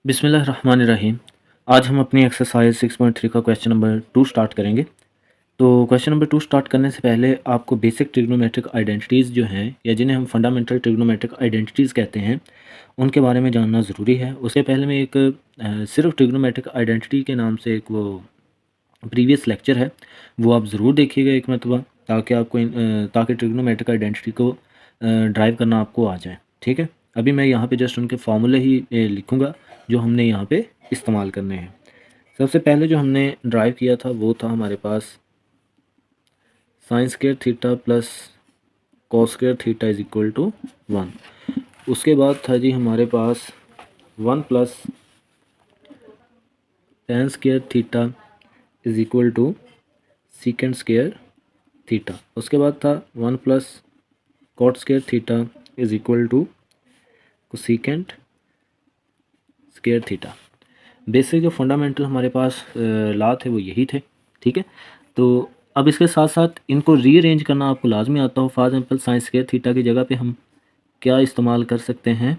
बिस्मिल्लाहिर्रहमानिर्रहीम। आज हम अपनी एक्सरसाइज 6.3 का क्वेश्चन नंबर 2 स्टार्ट करेंगे। तो क्वेश्चन नंबर 2 स्टार्ट करने से पहले आपको बेसिक ट्रिग्नोमेट्रिक आइडेंटिटीज़ जो हैं या जिन्हें हम फंडामेंटल ट्रिग्नोमेट्रिक आइडेंटिटीज़ कहते हैं, उनके बारे में जानना ज़रूरी है। उससे पहले मैं एक सिर्फ ट्रिग्नोमेट्रिक आइडेंटिटी के नाम से एक वो प्रीवियस लेक्चर है, वो आप ज़रूर देखिएगा एक मरतबा, ताकि आपको ताकि ट्रिग्नोमेट्रिक आइडेंटिटी को ड्राइव करना आपको आ जाए। ठीक है, अभी मैं यहाँ पे जस्ट उनके फार्मूले ही लिखूँगा जो हमने यहाँ पे इस्तेमाल करने हैं। सबसे पहले जो हमने ड्राइव किया था वो था हमारे पास sine square theta plus cos square theta is equal to 1। उसके बाद था जी हमारे पास 1 plus tan square theta is equal to secant square theta. उसके बाद था 1 plus cot square theta is equal to cosecant square theta. Basic जो फंडामेंटल हमारे पास लॉ थे वो यही थे। ठीक है, तो अब इसके साथ साथ इनको रीअरेंज करना आपको लाजमी आता हो। For example sign square theta की जगह पे हम क्या इस्तेमाल कर सकते हैं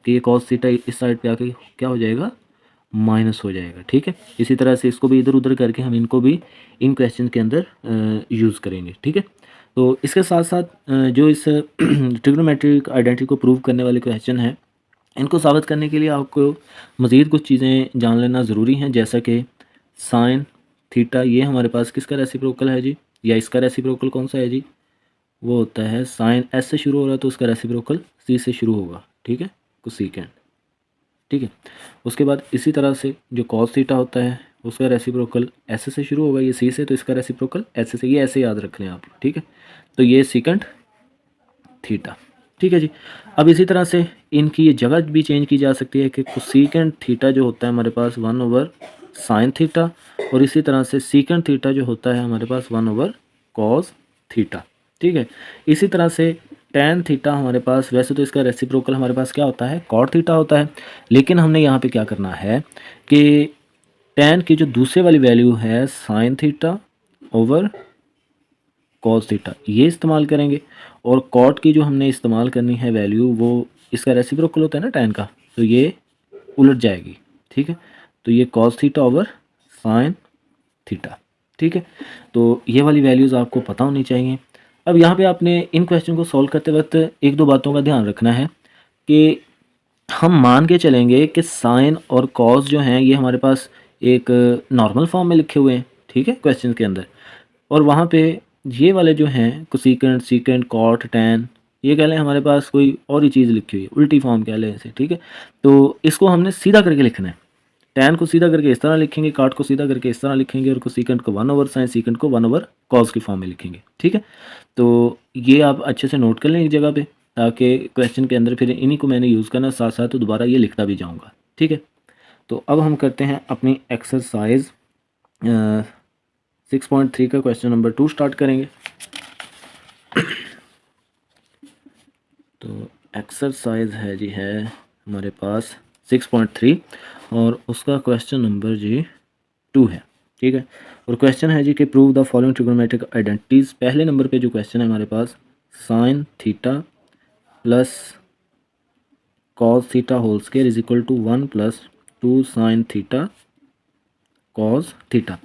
कि ये कॉस थीटा इस साइड पे आके क्या हो जाएगा, माइनस हो जाएगा। ठीक है, इसी तरह से इसको भी इधर उधर करके हम इनको भी इन क्वेश्चन के अंदर यूज़ करेंगे। ठीक है, तो इसके साथ साथ जो इस ट्रिग्नोमेट्रिक आइडेंटिटी को प्रूव करने वाले क्वेश्चन हैं, इनको साबित करने के लिए आपको मज़ीद कुछ चीज़ें जान लेना ज़रूरी हैं, जैसा कि साइन थीटा ये हमारे पास किसका रेसिप्रोकल है जी, या इसका रेसिप्रोकल कौन सा है जी, वो होता है साइन एस से शुरू हो रहा है तो उसका रेसिप्रोकल सी से शुरू होगा। ठीक है, कोसेकेंट। ठीक है, उसके बाद इसी तरह से जो कॉस थीटा होता है उसका रेसिप्रोकल एस से शुरू होगा, ये सी से, तो इसका रेसिप्रोकल एस से। ये ऐसे याद रख लें आप। ठीक है, तो ये सेकंड थीटा। ठीक है जी, अब इसी तरह से इनकी ये जगह भी चेंज की जा सकती है कि कोसेकेंट थीटा जो होता है हमारे पास 1 ओवर साइन थीटा, और इसी तरह से सीकेंट थीटा जो होता है हमारे पास 1 ओवर कॉस थीटा। ठीक है, इसी तरह से टेन थीटा हमारे पास, वैसे तो इसका रेसिप्रोकल हमारे पास क्या होता है, कॉट थीटा होता है, लेकिन हमने यहाँ पे क्या करना है कि टेन की जो दूसरे वाली वैल्यू है sign theta over cos theta ये इस्तेमाल करेंगे, और कॉट की जो हमने इस्तेमाल करनी है वैल्यू वो इसका रेसिप्रोकल होता है ना टेन का, तो ये उलट जाएगी। ठीक है, तो ये cos theta over sine theta. ठीक है, तो ये वाली वैल्यूज़ आपको पता होनी चाहिए। अब यहाँ पे आपने इन क्वेश्चन को सॉल्व करते वक्त एक दो बातों का ध्यान रखना है कि हम मान के चलेंगे कि साइन और कॉस जो हैं ये हमारे पास एक नॉर्मल फॉर्म में लिखे हुए हैं। ठीक है, क्वेश्चन के अंदर, और वहाँ पे ये वाले जो हैं कोसेकेंट सीकेंट कॉट टैन, ये कह लें हमारे पास कोई और ही चीज़ लिखी हुई है, उल्टी फॉर्म कह लें इसे। ठीक है, तो इसको हमने सीधा करके लिखना है। टैन को सीधा करके इस तरह लिखेंगे, काट को सीधा करके इस तरह लिखेंगे, और कोसेकेंट को 1 ओवर साइन, सीकेंट को 1 ओवर कॉस की फॉर्म में लिखेंगे। ठीक है, तो ये आप अच्छे से नोट कर लें एक जगह पे, ताकि क्वेश्चन के अंदर फिर इन्हीं को मैंने यूज़ करना, साथ साथ तो दोबारा ये लिखता भी जाऊँगा। ठीक है, तो अब हम करते हैं अपनी एक्सरसाइज 6.3 का क्वेश्चन नंबर 2 स्टार्ट करेंगे। तो एक्सरसाइज है जी है हमारे पास 6.3 और उसका क्वेश्चन नंबर जी 2 है। ठीक है, और क्वेश्चन है जी कि prove the following trigonometric identities. पहले नंबर पे जो क्वेश्चन है हमारे पास, sine theta plus cos theta whole square is equal to 1 plus 2 sine theta cos theta.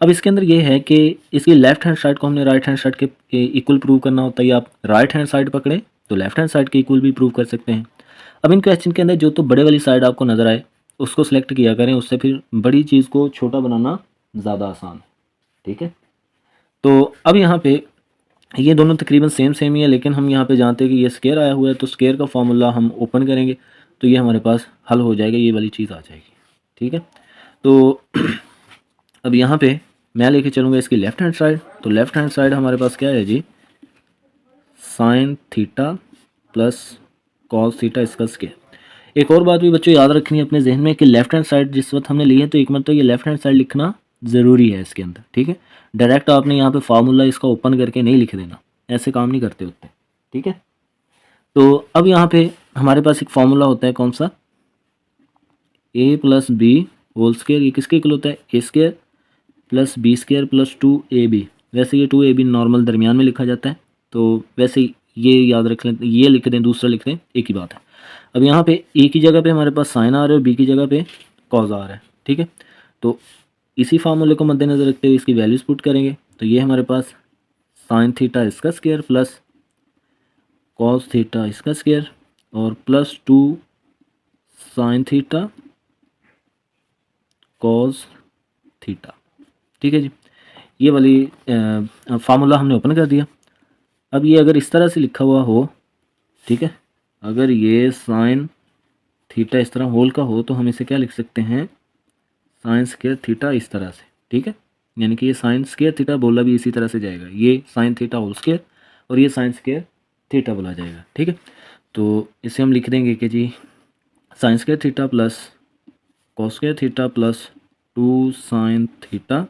अब इसके अंदर ये है कि इसकी लेफ्ट हैंड साइड को हमने राइट हैंड साइड के इक्वल प्रूव करना होता है, या आप राइट हैंड साइड पकड़ें तो लेफ्ट हैंड साइड के इक्वल भी प्रूव कर सकते हैं। अब इन क्वेश्चन के अंदर जो तो बड़े वाली साइड आपको नज़र आए उसको सिलेक्ट किया करें, उससे फिर बड़ी चीज़ को छोटा बनाना ज़्यादा आसान है। ठीक है, तो अब यहाँ पे ये दोनों तकरीबन सेम सेम ही है, लेकिन हम यहाँ पे जानते हैं कि ये स्क्वायर आया हुआ है, तो स्क्वायर का फॉर्मूला हम ओपन करेंगे तो ये हमारे पास हल हो जाएगा, ये वाली चीज़ आ जाएगी। ठीक है, तो अब यहाँ पे मैं लेके चलूँगा इसकी लेफ़्ट हैंड साइड, तो लेफ़्ट हैंड साइड हमारे पास क्या है जी, sine theta plus cos theta इसका स्क्वायर। एक और बात भी बच्चों याद रखनी है अपने जहन में कि लेफ़्ट हैंड साइड जिस वक्त हमने ली है तो एक मतलब ये लेफ़्ट हैंड साइड लिखना ज़रूरी है इसके अंदर। ठीक है, डायरेक्ट आपने यहाँ पे फार्मूला इसका ओपन करके नहीं लिख देना, ऐसे काम नहीं करते होते। ठीक है, तो अब यहाँ पे हमारे पास एक फार्मूला होता है, कौन सा, A plus B whole square, ये किसके इक्वल होता है, A square plus B square plus 2ab। वैसे ये 2ab नॉर्मल दरमियान में लिखा जाता है, तो वैसे ये याद रख लें, ये लिख दें, दूसरा लिख दें, एक ही बात है। अब यहाँ पे ए की जगह पे हमारे पास साइन आ रहा है और बी की जगह पे कॉज आ रहा है, ठीक है। तो इसी फार्मूले को मद्देनज़र रखते हुए इसकी वैल्यूज़ पुट करेंगे। तो ये हमारे पास साइन थीटा इसका स्क्वायर प्लस कॉस थीटा इसका स्क्वायर और plus 2 sine theta cos theta, ठीक है जी। ये वाली फार्मूला हमने ओपन कर दिया। अब ये अगर इस तरह से लिखा हुआ हो, ठीक है, अगर ये साइन थीटा इस तरह होल का हो तो हम इसे क्या लिख सकते हैं, साइन स्क्वायर थीटा इस तरह से, ठीक है। यानी कि ये साइन स्क्वायर थीटा बोला भी इसी तरह से जाएगा, ये साइन थीटा होल स्क्वायर और ये साइन स्क्वायर थीटा बोला जाएगा, ठीक है। तो इसे हम लिख देंगे कि जी sine square theta plus cos square theta plus 2 sine theta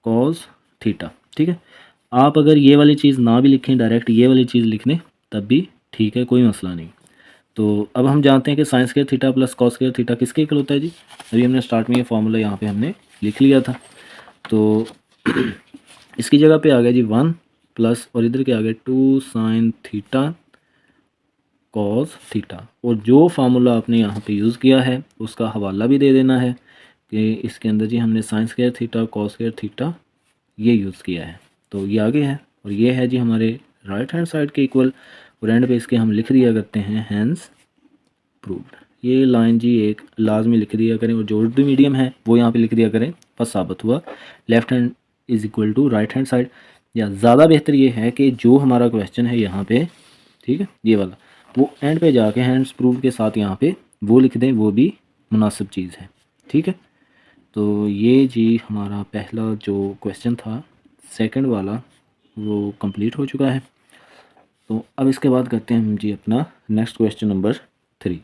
cos theta, ठीक है। आप अगर ये वाली चीज़ ना भी लिखें, डायरेक्ट ये वाली चीज़ लिख लें तब भी ठीक है, कोई मसला नहीं। तो अब हम जानते हैं कि sine square theta plus cos square theta किसके इक्वल होता है जी। अभी हमने स्टार्ट में ये फार्मूला यहाँ पे हमने लिख लिया था। तो इसकी जगह पे आ गया जी 1 प्लस और इधर क्या आ गया 2 साइन थीटा कॉस थीटा। और जो फार्मूला आपने यहाँ पे यूज़ किया है उसका हवाला भी दे देना है कि इसके अंदर जी हमने sign square theta cos square theta ये यूज़ किया है। तो ये आगे है और ये है जी हमारे राइट हैंड साइड के इक्वल और एंड पे इसके हम लिख दिया करते हैं हैंस प्रूव्ड। ये लाइन जी एक लाजमी लिख दिया करें और जो उर्दू मीडियम है वो यहाँ पे लिख दिया करें, बस साबित हुआ। Left hand is equal to right hand side, या ज़्यादा बेहतर ये है कि जो हमारा क्वेश्चन है यहाँ पे, ठीक है, ये वाला वो एंड पे जाके हैंड्स प्रूव के साथ यहाँ पे वो लिख दें, वो भी मुनासिब चीज़ है, ठीक है। तो ये जी हमारा पहला जो क्वेश्चन था सेकंड वाला वो कंप्लीट हो चुका है। तो अब इसके बाद करते हैं हम जी अपना नेक्स्ट क्वेश्चन नंबर 3।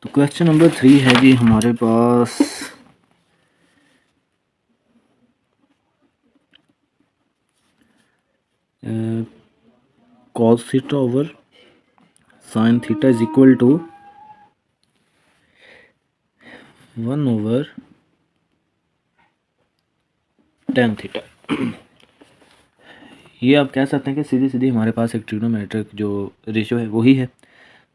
तो क्वेश्चन नंबर 3 है जी हमारे पास cos theta over sine theta is equal to 1 over tan theta. ये आप कह सकते हैं कि सीधी सीधी हमारे पास एक ट्रिग्नोमेट्रिक जो रेशियो है वही है।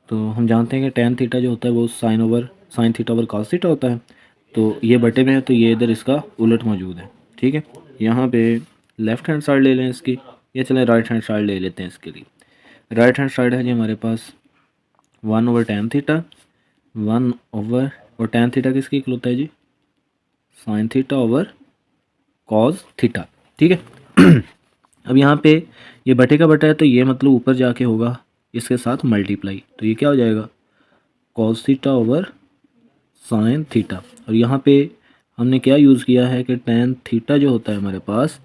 तो हम जानते हैं कि टेन थीटा जो होता है वो sign theta over cos theta होता है। तो ये बटे में है तो ये इधर इसका उलट मौजूद है, ठीक है। यहाँ पे लेफ़्ट हैंड साइड ले लें इसकी, या चलें राइट हैंड साइड ले लेते हैं इसके लिए। राइट हैंड साइड है जी हमारे पास 1 ओवर टेन थीटा, 1 ओवर और टेन थीटा किसकी इक्वल होता है जी, sine theta over cos theta, ठीक है। अब यहाँ पे ये बटे का बटा है तो ये मतलब ऊपर जाके होगा इसके साथ मल्टीप्लाई, तो ये क्या हो जाएगा cos theta over sine theta. और यहाँ पे हमने क्या यूज़ किया है कि टेन थीटा जो होता है हमारे पास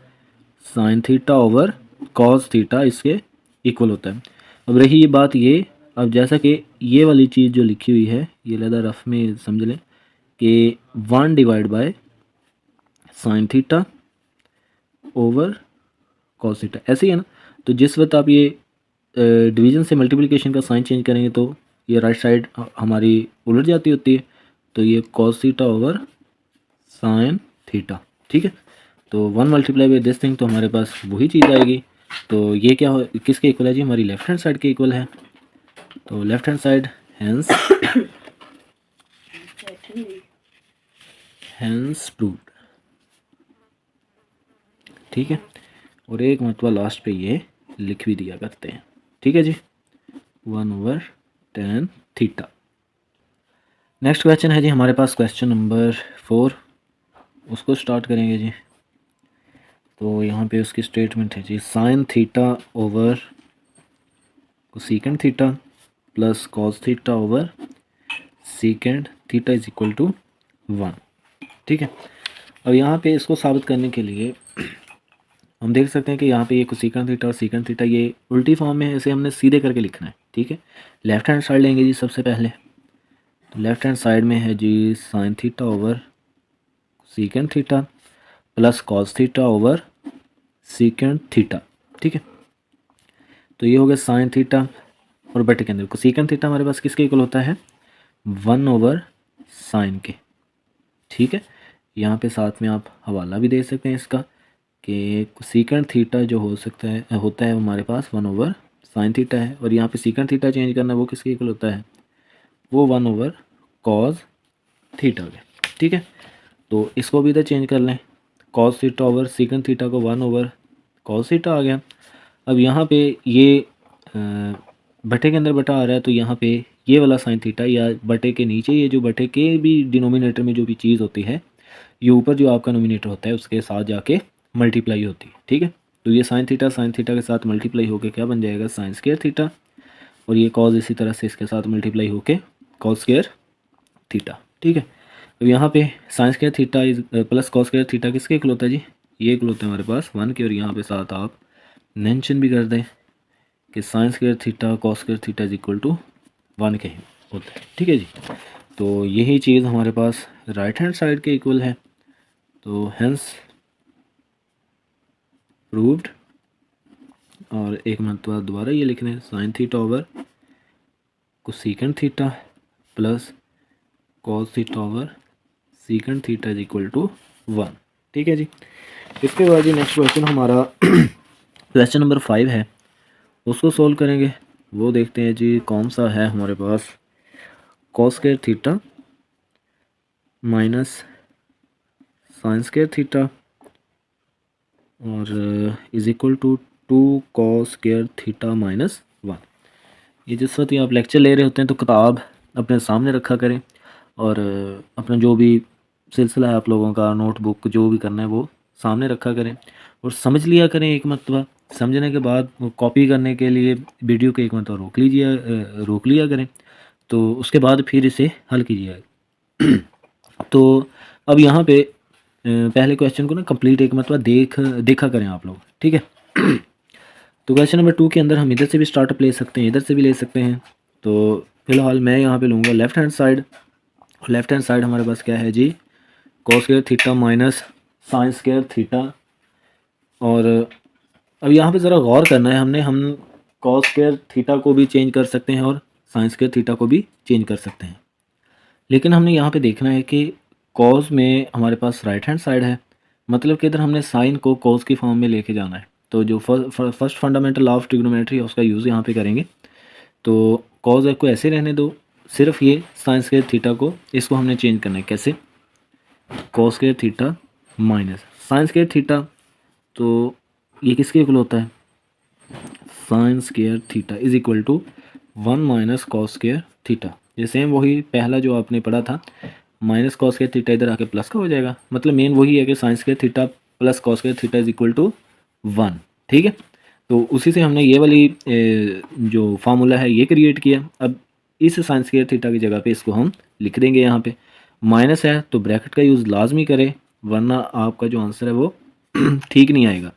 sine theta over cos theta इसके इक्वल होता है। अब रही ये बात ये, अब जैसा कि ये वाली चीज़ जो लिखी हुई है ये लदा रफ में समझ लें कि 1 divide by sine theta over cos theta, ऐसे ही है ना। तो जिस वक्त आप ये डिवीज़न से मल्टीप्लिकेशन का साइन चेंज करेंगे तो ये राइट साइड हमारी उलट जाती होती है, तो ये cos theta over sine theta, ठीक है। तो 1 मल्टीप्लाई बाई दिस थिंग तो हमारे पास वही चीज़ आएगी। तो ये क्या हो किसके इक्वल है जी, हमारी लेफ्ट हैंड साइड के इक्वल है। तो left hand side hence proved, ठीक है। और एक मतलब लास्ट पे ये लिख भी दिया करते हैं, ठीक है जी, 1 over tan theta. Next question है जी हमारे पास क्वेश्चन नंबर 4, उसको स्टार्ट करेंगे जी। तो यहाँ पे उसकी स्टेटमेंट है जी sine theta over cosecant theta plus cos theta over secant theta is equal to 1, ठीक है। अब यहाँ पे इसको साबित करने के लिए हम देख सकते हैं कि यहाँ पे ये कोसेकेंड थीटा और सेकेंड थीटा ये उल्टी फॉर्म में है, इसे हमने सीधे करके लिखना है, ठीक है। लेफ्ट हैंड साइड लेंगे जी सबसे पहले। तो लेफ्ट हैंड साइड में है जी sine theta over secant theta plus cos theta over secant theta, ठीक है। तो ये हो गया साइन थीटा और बटे के अंदर कोसेकेंड थीटा हमारे पास किसके इक्वल होता है 1 ओवर साइन के, ठीक है। यहाँ पे साथ में आप हवाला भी दे सकते हैं इसका कि कोसेकेंड थीटा जो हो सकता है होता है हमारे पास 1 ओवर साइन थीटा है, और यहाँ पे सीकेंट थीटा चेंज करना है, वो किसके इक्वल होता है, वो 1 ओवर कॉस थीटा के। ठीक है, तो इसको भी इधर चेंज कर लें, cos theta over secant theta को 1 ओवर कॉस थीटा आ गया। अब यहाँ पे ये बटे के अंदर बटा आ रहा है, तो यहाँ पे ये वाला साइन थीटा या बटे के नीचे ये जो बटे के भी डिनोमिनेटर में जो भी चीज़ होती है, ये ऊपर जो आपका नोमिनेटर होता है उसके साथ जाके मल्टीप्लाई होती है। ठीक है, तो ये साइन थीटा के साथ मल्टीप्लाई होके क्या बन जाएगा, साइन स्क्वायर थीटा, और ये कॉज इसी तरह से इसके साथ मल्टीप्लाई होके कॉस स्क्वायर थीटा। ठीक है, तो यहाँ पे sign square theta is plus cos square theta किसके इक्वल होता है जी, ये इक्वल होता है हमारे पास 1 के, और यहाँ पे साथ आप मेंशन भी कर दें कि sine square theta cos square theta is equal to 1 के होता है। ठीक है जी, तो यही चीज़ हमारे पास राइट हैंड साइड के इक्वल है, तो हेंस प्रूव्ड। और एक मरतबा दोबारा ये लिखने, sine theta over cosecant theta plus cos theta over secant theta is equal to 1। ठीक है जी, इसके बाद जी नेक्स्ट क्वेश्चन हमारा क्वेश्चन नंबर 5 है, उसको सोल्व करेंगे। वो देखते हैं जी कौन सा है हमारे पास, cos square theta minus sine square theta और is equal to 2 cos square theta minus 1। ये जिस वक्त आप लेक्चर ले रहे होते हैं तो किताब अपने सामने रखा करें, और अपना जो भी सिलसिला है आप लोगों का, नोटबुक जो भी करना है वो सामने रखा करें, और समझ लिया करें एक मरतबा। समझने के बाद कॉपी करने के लिए वीडियो को एक मरतबा रोक लिया करें, तो उसके बाद फिर इसे हल कीजिएगा। तो अब यहाँ पे पहले क्वेश्चन को ना कंप्लीट एक मरतबा देखा करें आप लोग। ठीक है, तो क्वेश्चन नंबर 2 के अंदर हम इधर से भी स्टार्टअप ले सकते हैं, इधर से भी ले सकते हैं। तो फिलहाल मैं यहाँ पे लूँगा left hand side. Left hand side हमारे पास क्या है जी, cos square theta minus sine square theta. और अब यहाँ पे ज़रा गौर करना है हमने, हम कॉस स्क्वायर थीटा को भी चेंज कर सकते हैं और साइन स्क्वायर थीटा को भी चेंज कर सकते हैं, लेकिन हमने यहाँ पे देखना है कि कॉस में हमारे पास राइट हैंड साइड है, मतलब कि इधर हमने साइन को कॉस की फॉर्म में लेके जाना है। तो जो first fundamental law of trigonometry है उसका यूज़ यहाँ पे करेंगे। तो कॉस एक को ऐसे रहने दो, सिर्फ ये साइन स्क्वायर थीटा को इसको हमने चेंज करना है। कैसे, cos square theta minus sine square theta, तो ये किसके इक्वल होता है, sine square theta is equal to 1 minus cos square theta. ये सेम वही पहला जो आपने पढ़ा था, माइनस कॉस स्क्वायर थीटा इधर आके प्लस का हो जाएगा, मतलब मेन वही है कि sine square theta plus cos square theta is equal to 1। ठीक है, तो उसी से हमने ये वाली जो फार्मूला है ये क्रिएट किया। अब इस साइन स्क्वायर थीटा की जगह पे इसको हम लिख देंगे, यहाँ पे माइनस है तो ब्रैकेट का यूज़ लाजमी करें, वरना आपका जो आंसर है वो ठीक नहीं आएगा।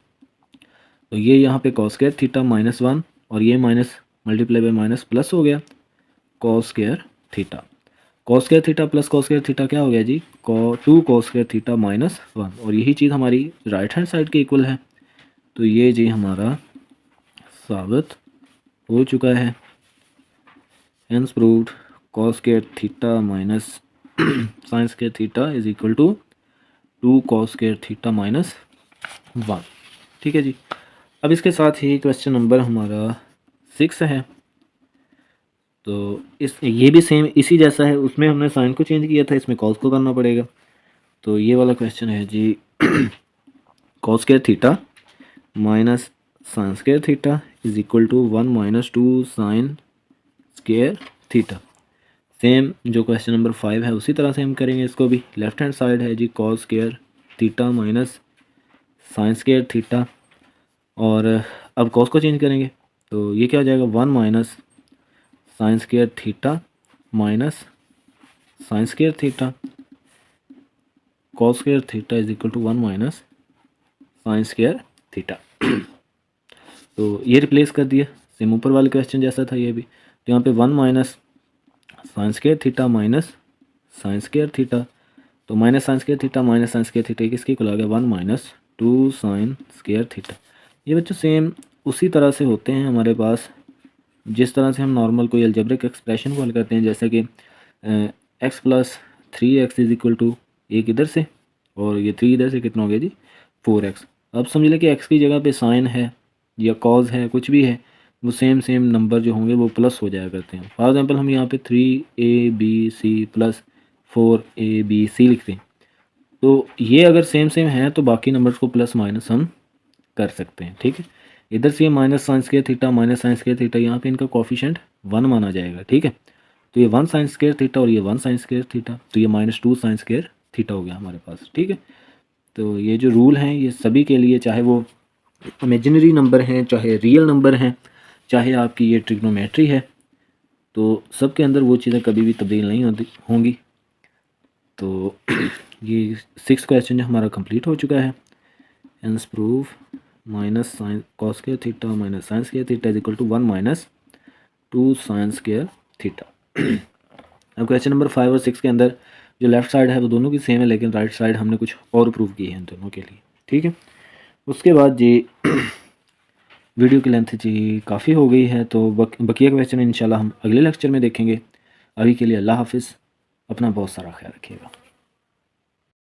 तो ये यहाँ पे कॉस स्क्वायर थीटा माइनस 1 और ये minus multiply by minus plus हो गया cos square theta. Cos square theta plus cos square theta क्या हो गया जी, 2 कॉस स्क्वायर थीटा माइनस 1, और यही चीज़ हमारी राइट हैंड साइड के इक्वल है। तो ये जी हमारा साबित हो चुका है, hence proved cos square theta minus sine square theta is equal to 2 cos square theta minus 1। ठीक है जी, अब इसके साथ ही क्वेश्चन नंबर हमारा 6 है। तो ये भी सेम इसी जैसा है, उसमें हमने साइन को चेंज किया था, इसमें कॉस को करना पड़ेगा। तो ये वाला क्वेश्चन है जी cos square theta minus sine square theta is equal to 1 minus 2 sine square theta. Same जो क्वेश्चन नंबर 5 है उसी तरह से हम करेंगे इसको भी। लेफ्ट हैंड साइड है जी cos square theta minus sine square theta, और अब कॉस को चेंज करेंगे, तो ये क्या हो जाएगा, 1 minus sine square theta minus sine square theta cos square theta is equal to 1 minus sine square theta. तो ये रिप्लेस कर दिया, सेम ऊपर वाले क्वेश्चन जैसा था ये भी। तो यहाँ पे 1 minus sine square theta minus sine square theta, तो minus sine square theta minus sine square theta किसके इक्वल आ गया, 1 माइनस 2 साइन स्क्वायर थीटा। ये बच्चों सेम उसी तरह से होते हैं हमारे पास जिस तरह से हम नॉर्मल कोई अलजेब्रिक एक्सप्रेशन को हल करते हैं, जैसे कि x plus 3x is equal to एक इधर से और ये 3 इधर से, कितना हो गया जी 4x। अब समझ लें कि x की जगह पे साइन है या कॉज है, कुछ भी है, वो सेम नंबर जो होंगे वो प्लस हो जाया करते हैं। फॉर एग्जांपल हम यहाँ पे 3ab प्लस 4abc लिखते हैं, तो ये अगर सेम है तो बाकी नंबर्स को प्लस माइनस हम कर सकते हैं। ठीक है, इधर से minus sine square theta minus sine square theta, यहाँ पे इनका कोफिशिएंट 1 माना जाएगा। ठीक है, तो ये 1 साइन स्क्वायर थीटा और ये 1 साइन स्क्वायर थीटा, तो ये -2 साइन स्क्वायर थीटा हो गया हमारे पास। ठीक है, तो ये जो रूल हैं ये सभी के लिए, चाहे वो इमेजिनरी नंबर हैं, चाहे रियल नंबर हैं, चाहे आपकी ये ट्रिग्नोमेट्री है, तो सब के अंदर वो चीज़ें कभी भी तब्दील नहीं होंगी। तो ये 6 क्वेश्चन जो हमारा कंप्लीट हो चुका है। Hence prove minus sine cos square theta minus sine square theta is equal to 1 minus 2 sine square theta. अब क्वेश्चन नंबर 5 और 6 के अंदर जो लेफ्ट साइड है वो दोनों की सेम है, लेकिन राइट साइड हमने कुछ और प्रूव की है इन दोनों के लिए। ठीक है, उसके बाद जी वीडियो की लेंथ जी काफ़ी हो गई है, तो बकिया क्वेश्चन इंशाल्लाह हम अगले लेक्चर में देखेंगे। अभी के लिए अल्लाह हाफिज़, अपना बहुत सारा ख्याल रखिएगा।